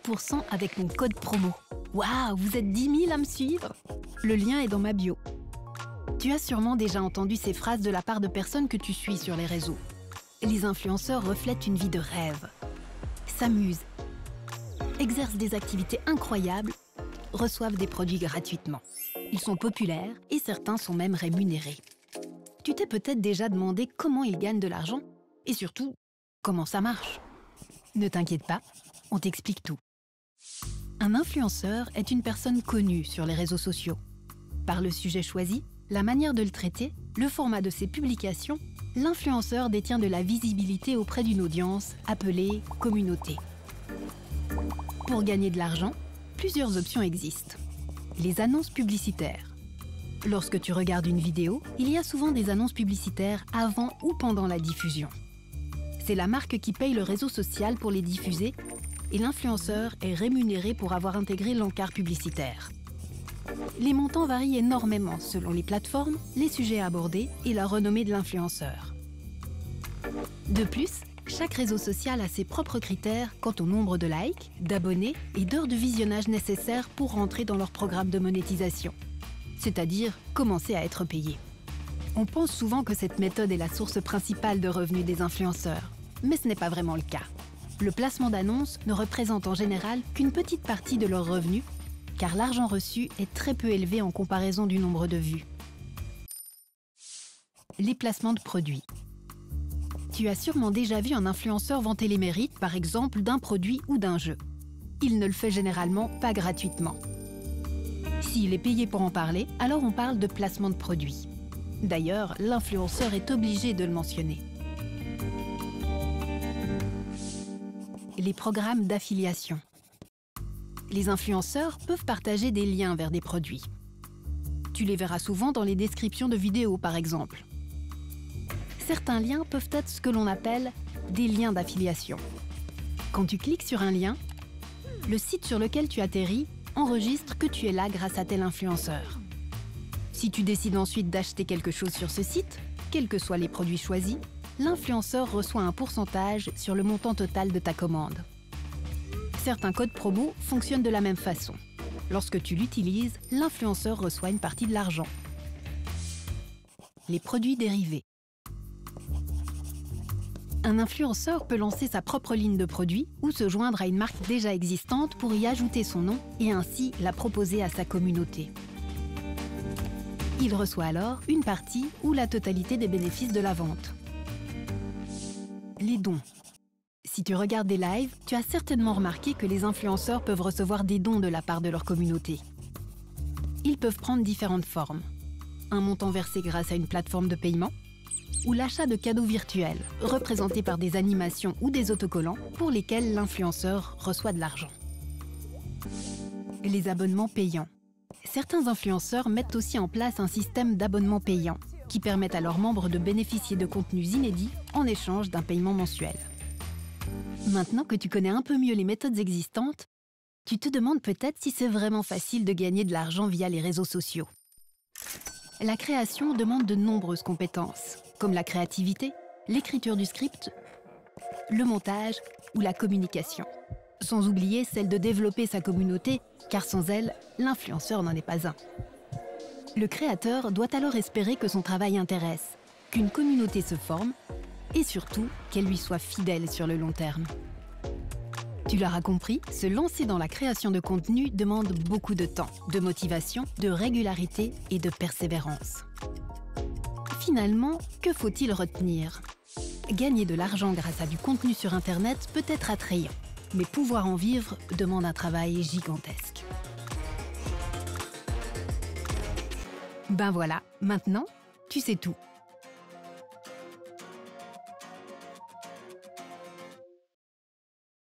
10% avec mon code promo. Waouh, vous êtes 10 000 à me suivre? Le lien est dans ma bio. Tu as sûrement déjà entendu ces phrases de la part de personnes que tu suis sur les réseaux. Les influenceurs reflètent une vie de rêve, s'amusent, exercent des activités incroyables, reçoivent des produits gratuitement. Ils sont populaires et certains sont même rémunérés. Tu t'es peut-être déjà demandé comment ils gagnent de l'argent et surtout, comment ça marche. Ne t'inquiète pas, on t'explique tout. Un influenceur est une personne connue sur les réseaux sociaux. Par le sujet choisi, la manière de le traiter, le format de ses publications, l'influenceur détient de la visibilité auprès d'une audience appelée communauté. Pour gagner de l'argent, plusieurs options existent. Les annonces publicitaires. Lorsque tu regardes une vidéo, il y a souvent des annonces publicitaires avant ou pendant la diffusion. C'est la marque qui paye le réseau social pour les diffuser et l'influenceur est rémunéré pour avoir intégré l'encart publicitaire. Les montants varient énormément selon les plateformes, les sujets abordés et la renommée de l'influenceur. De plus, chaque réseau social a ses propres critères quant au nombre de likes, d'abonnés et d'heures de visionnage nécessaires pour rentrer dans leur programme de monétisation, c'est-à-dire commencer à être payé. On pense souvent que cette méthode est la source principale de revenus des influenceurs, mais ce n'est pas vraiment le cas. Le placement d'annonces ne représente en général qu'une petite partie de leurs revenus, car l'argent reçu est très peu élevé en comparaison du nombre de vues. Les placements de produits. Tu as sûrement déjà vu un influenceur vanter les mérites, par exemple, d'un produit ou d'un jeu. Il ne le fait généralement pas gratuitement. S'il est payé pour en parler, alors on parle de placement de produit. D'ailleurs, l'influenceur est obligé de le mentionner. Les programmes d'affiliation. Les influenceurs peuvent partager des liens vers des produits. Tu les verras souvent dans les descriptions de vidéos, par exemple. Certains liens peuvent être ce que l'on appelle des liens d'affiliation. Quand tu cliques sur un lien, le site sur lequel tu atterris enregistre que tu es là grâce à tel influenceur. Si tu décides ensuite d'acheter quelque chose sur ce site, quels que soient les produits choisis, l'influenceur reçoit un pourcentage sur le montant total de ta commande. Certains codes promo fonctionnent de la même façon. Lorsque tu l'utilises, l'influenceur reçoit une partie de l'argent. Les produits dérivés. Un influenceur peut lancer sa propre ligne de produits ou se joindre à une marque déjà existante pour y ajouter son nom et ainsi la proposer à sa communauté. Il reçoit alors une partie ou la totalité des bénéfices de la vente. Les dons. Si tu regardes des lives, tu as certainement remarqué que les influenceurs peuvent recevoir des dons de la part de leur communauté. Ils peuvent prendre différentes formes. Un montant versé grâce à une plateforme de paiement ou l'achat de cadeaux virtuels, représentés par des animations ou des autocollants pour lesquels l'influenceur reçoit de l'argent. Les abonnements payants. Certains influenceurs mettent aussi en place un système d'abonnement payant qui permettent à leurs membres de bénéficier de contenus inédits en échange d'un paiement mensuel. Maintenant que tu connais un peu mieux les méthodes existantes, tu te demandes peut-être si c'est vraiment facile de gagner de l'argent via les réseaux sociaux. La création demande de nombreuses compétences, comme la créativité, l'écriture du script, le montage ou la communication. Sans oublier celle de développer sa communauté, car sans elle, l'influenceur n'en est pas un. Le créateur doit alors espérer que son travail intéresse, qu'une communauté se forme et surtout qu'elle lui soit fidèle sur le long terme. Tu l'auras compris, se lancer dans la création de contenu demande beaucoup de temps, de motivation, de régularité et de persévérance. Finalement, que faut-il retenir? Gagner de l'argent grâce à du contenu sur Internet peut être attrayant, mais pouvoir en vivre demande un travail gigantesque. Ben voilà, maintenant, tu sais tout.